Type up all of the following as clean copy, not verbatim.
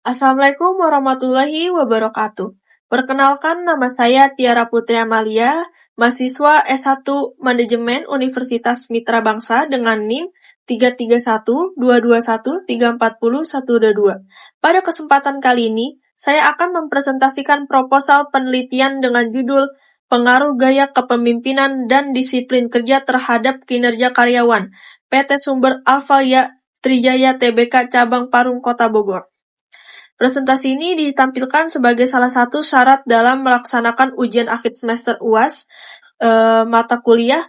Assalamualaikum warahmatullahi wabarakatuh. Perkenalkan, nama saya Tiara Putri Amalia, mahasiswa S1 Manajemen Universitas Mitra Bangsa dengan NIM 331-221-340-122. Pada kesempatan kali ini, saya akan mempresentasikan proposal penelitian dengan judul Pengaruh Gaya Kepemimpinan dan Disiplin Kerja Terhadap Kinerja Karyawan, PT Sumber Alpha Trijaya Tbk Cabang Parung Kota Bogor. Presentasi ini ditampilkan sebagai salah satu syarat dalam melaksanakan ujian akhir semester UAS mata kuliah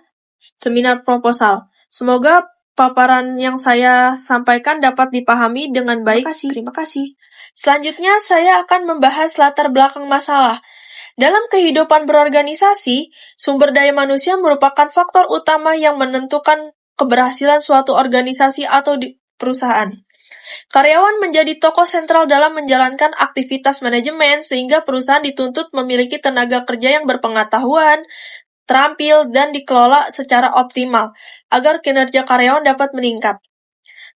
seminar proposal. Semoga paparan yang saya sampaikan dapat dipahami dengan baik. Terima kasih. Selanjutnya, saya akan membahas latar belakang masalah. Dalam kehidupan berorganisasi, sumber daya manusia merupakan faktor utama yang menentukan keberhasilan suatu organisasi atau perusahaan. Karyawan menjadi tokoh sentral dalam menjalankan aktivitas manajemen sehingga perusahaan dituntut memiliki tenaga kerja yang berpengetahuan, terampil, dan dikelola secara optimal agar kinerja karyawan dapat meningkat.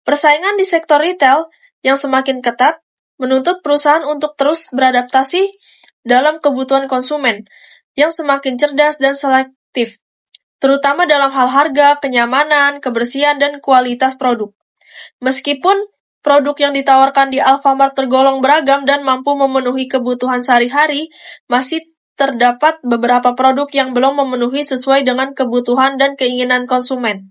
Persaingan di sektor retail yang semakin ketat menuntut perusahaan untuk terus beradaptasi dalam kebutuhan konsumen yang semakin cerdas dan selektif, terutama dalam hal harga, kenyamanan, kebersihan, dan kualitas produk. Meskipun produk yang ditawarkan di Alfamart tergolong beragam dan mampu memenuhi kebutuhan sehari-hari, masih terdapat beberapa produk yang belum memenuhi sesuai dengan kebutuhan dan keinginan konsumen.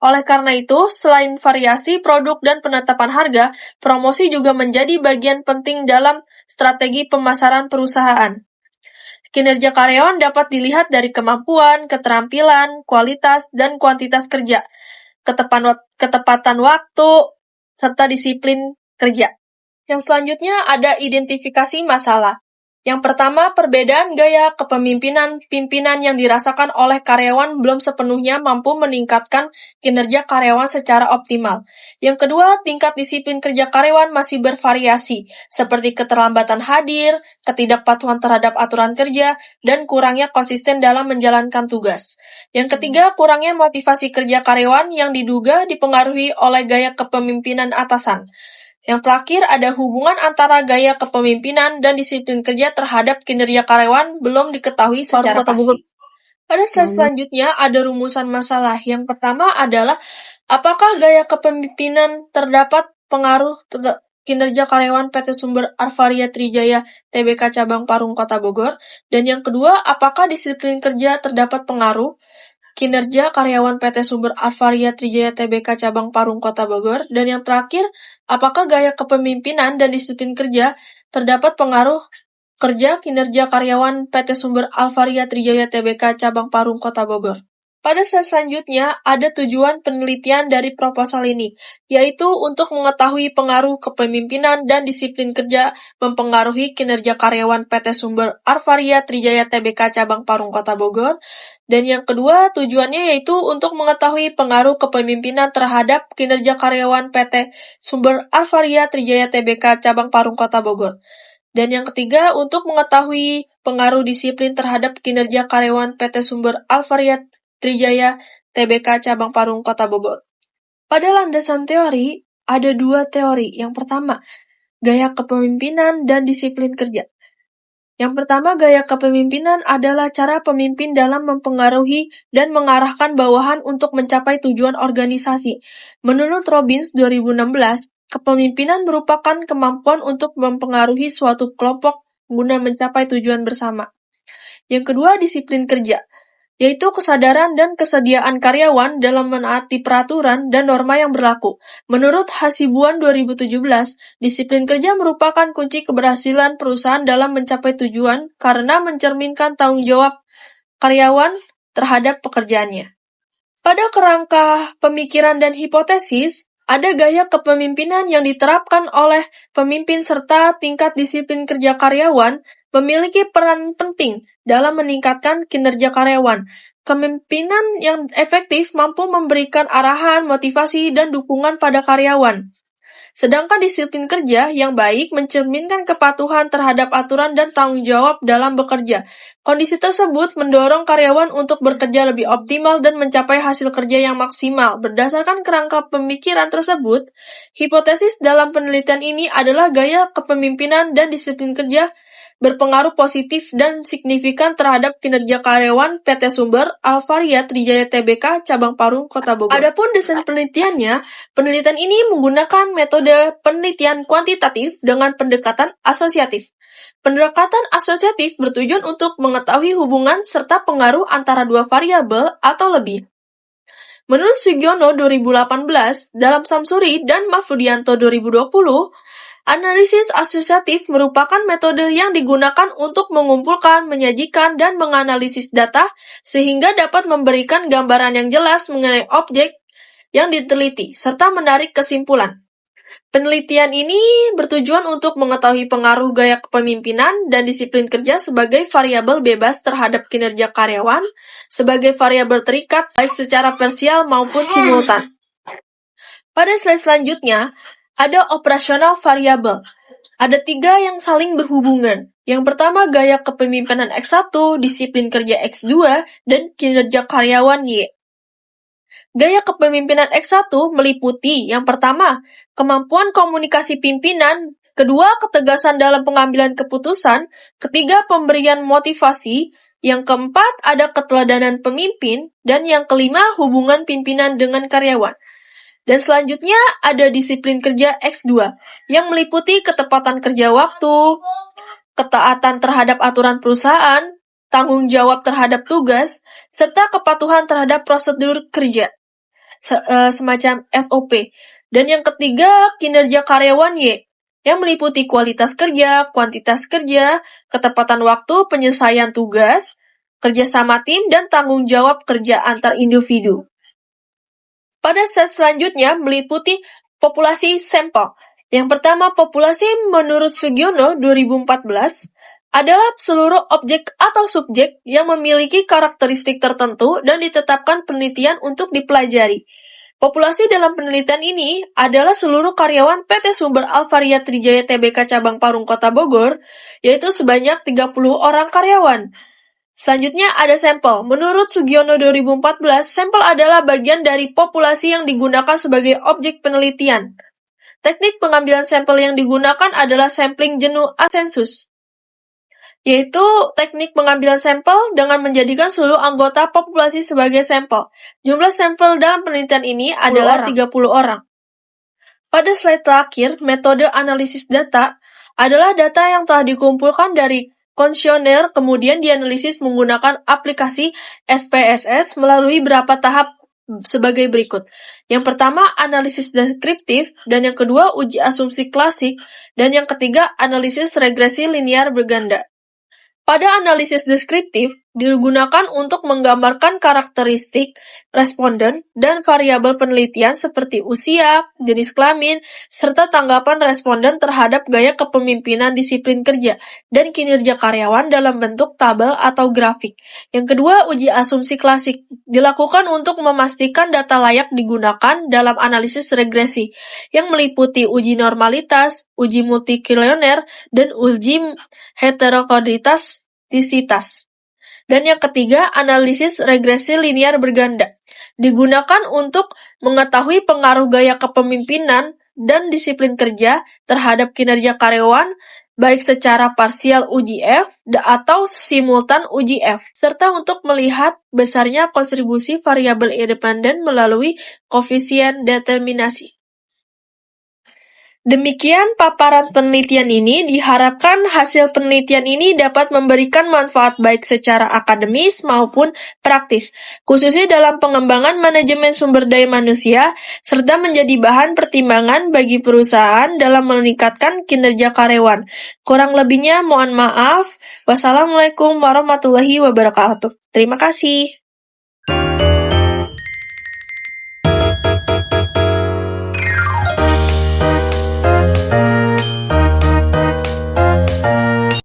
Oleh karena itu, selain variasi produk dan penetapan harga, promosi juga menjadi bagian penting dalam strategi pemasaran perusahaan. Kinerja karyawan dapat dilihat dari kemampuan, keterampilan, kualitas, dan kuantitas kerja, ketepatan waktu, serta disiplin kerja. Yang selanjutnya ada identifikasi masalah. Yang pertama, perbedaan gaya kepemimpinan pimpinan yang dirasakan oleh karyawan belum sepenuhnya mampu meningkatkan kinerja karyawan secara optimal. Yang kedua, tingkat disiplin kerja karyawan masih bervariasi, seperti keterlambatan hadir, ketidakpatuhan terhadap aturan kerja, dan kurangnya konsisten dalam menjalankan tugas. Yang ketiga, kurangnya motivasi kerja karyawan yang diduga dipengaruhi oleh gaya kepemimpinan atasan. Yang terakhir, ada hubungan antara gaya kepemimpinan dan disiplin kerja terhadap kinerja karyawan belum diketahui secara pasti. Pada slide selanjutnya, ada rumusan masalah. Yang pertama adalah, apakah gaya kepemimpinan terdapat pengaruh kinerja karyawan PT Sumber Alpha Trijaya Tbk Cabang Parung Kota Bogor? Dan yang kedua, apakah disiplin kerja terdapat pengaruh kinerja karyawan PT Sumber Alpha Trijaya Tbk Cabang Parung Kota Bogor? Dan yang terakhir, apakah gaya kepemimpinan dan disiplin kerja terdapat pengaruh kerja kinerja karyawan PT Sumber Alpha Trijaya Tbk Cabang Parung Kota Bogor? Pada slide selanjutnya, ada tujuan penelitian dari proposal ini, yaitu untuk mengetahui pengaruh kepemimpinan dan disiplin kerja mempengaruhi kinerja karyawan PT Sumber Alpha Trijaya Tbk Cabang Parung Kota Bogor. Dan yang kedua, tujuannya yaitu untuk mengetahui pengaruh kepemimpinan terhadap kinerja karyawan PT Sumber Alpha Trijaya Tbk Cabang Parung Kota Bogor. Dan yang ketiga, untuk mengetahui pengaruh disiplin terhadap kinerja karyawan PT Sumber Alpha Trijaya Tbk Cabang Parung Kota Bogor. Pada landasan teori, ada dua teori. Yang pertama, gaya kepemimpinan dan disiplin kerja. Yang pertama, gaya kepemimpinan adalah cara pemimpin dalam mempengaruhi dan mengarahkan bawahan untuk mencapai tujuan organisasi. Menurut Robbins 2016, kepemimpinan merupakan kemampuan untuk mempengaruhi suatu kelompok guna mencapai tujuan bersama. Yang kedua, disiplin kerja, yaitu kesadaran dan kesediaan karyawan dalam menaati peraturan dan norma yang berlaku. Menurut Hasibuan 2017, disiplin kerja merupakan kunci keberhasilan perusahaan dalam mencapai tujuan karena mencerminkan tanggung jawab karyawan terhadap pekerjaannya. Pada kerangka pemikiran dan hipotesis, ada gaya kepemimpinan yang diterapkan oleh pemimpin serta tingkat disiplin kerja karyawan memiliki peran penting dalam meningkatkan kinerja karyawan. Kepemimpinan yang efektif mampu memberikan arahan, motivasi, dan dukungan pada karyawan. Sedangkan disiplin kerja yang baik mencerminkan kepatuhan terhadap aturan dan tanggung jawab dalam bekerja. Kondisi tersebut mendorong karyawan untuk bekerja lebih optimal dan mencapai hasil kerja yang maksimal. Berdasarkan kerangka pemikiran tersebut, hipotesis dalam penelitian ini adalah gaya kepemimpinan dan disiplin kerja berpengaruh positif dan signifikan terhadap kinerja karyawan PT Sumber Alvaria Trijaya Tbk Cabang Parung Kota Bogor. Adapun desain penelitiannya, penelitian ini menggunakan metode penelitian kuantitatif dengan pendekatan asosiatif. Pendekatan asosiatif bertujuan untuk mengetahui hubungan serta pengaruh antara dua variabel atau lebih. Menurut Sugiono 2018, dalam Samsuri dan Mahfudianto 2020, analisis asosiatif merupakan metode yang digunakan untuk mengumpulkan, menyajikan, dan menganalisis data sehingga dapat memberikan gambaran yang jelas mengenai objek yang diteliti, serta menarik kesimpulan. Penelitian ini bertujuan untuk mengetahui pengaruh gaya kepemimpinan dan disiplin kerja sebagai variabel bebas terhadap kinerja karyawan, sebagai variabel terikat baik secara parsial maupun simultan. Pada slide selanjutnya, ada operasional variabel. Ada 3 yang saling berhubungan. Yang pertama gaya kepemimpinan X1, disiplin kerja X2, dan kinerja karyawan Y. Gaya kepemimpinan X1 meliputi yang pertama, kemampuan komunikasi pimpinan, kedua, ketegasan dalam pengambilan keputusan, ketiga, pemberian motivasi, yang keempat, ada keteladanan pemimpin, dan yang kelima, hubungan pimpinan dengan karyawan. Dan selanjutnya ada disiplin kerja X2 yang meliputi ketepatan kerja waktu, ketaatan terhadap aturan perusahaan, tanggung jawab terhadap tugas, serta kepatuhan terhadap prosedur kerja, semacam SOP. Dan yang ketiga kinerja karyawan Y yang meliputi kualitas kerja, kuantitas kerja, ketepatan waktu, penyelesaian tugas, kerjasama tim, dan tanggung jawab kerja antar individu. Pada slide selanjutnya meliputi populasi sampel. Yang pertama, populasi menurut Sugiono 2014 adalah seluruh objek atau subjek yang memiliki karakteristik tertentu dan ditetapkan penelitian untuk dipelajari. Populasi dalam penelitian ini adalah seluruh karyawan PT Sumber Alvaria Trijaya Tbk Cabang Parung Kota Bogor, yaitu sebanyak 30 orang karyawan. Selanjutnya ada sampel. Menurut Sugiono 2014, sampel adalah bagian dari populasi yang digunakan sebagai objek penelitian. Teknik pengambilan sampel yang digunakan adalah sampling jenuh asensus, yaitu teknik pengambilan sampel dengan menjadikan seluruh anggota populasi sebagai sampel. Jumlah sampel dalam penelitian ini adalah 30 orang. Pada slide terakhir, metode analisis data adalah data yang telah dikumpulkan dari kuesioner kemudian dianalisis menggunakan aplikasi SPSS melalui beberapa tahap sebagai berikut. Yang pertama, analisis deskriptif, dan yang kedua, uji asumsi klasik, dan yang ketiga, analisis regresi linear berganda. Pada analisis deskriptif, digunakan untuk menggambarkan karakteristik responden dan variabel penelitian seperti usia, jenis kelamin, serta tanggapan responden terhadap gaya kepemimpinan disiplin kerja dan kinerja karyawan dalam bentuk tabel atau grafik. Yang kedua, uji asumsi klasik dilakukan untuk memastikan data layak digunakan dalam analisis regresi yang meliputi uji normalitas, uji multikilioner, dan uji heterogenitas. Dan yang ketiga, analisis regresi linear berganda digunakan untuk mengetahui pengaruh gaya kepemimpinan dan disiplin kerja terhadap kinerja karyawan baik secara parsial uji F atau simultan uji F, serta untuk melihat besarnya kontribusi variabel independen melalui koefisien determinasi. Demikian paparan penelitian ini. Diharapkan hasil penelitian ini dapat memberikan manfaat baik secara akademis maupun praktis, khususnya dalam pengembangan manajemen sumber daya manusia, serta menjadi bahan pertimbangan bagi perusahaan dalam meningkatkan kinerja karyawan. Kurang lebihnya mohon maaf. Wassalamualaikum warahmatullahi wabarakatuh. Terima kasih.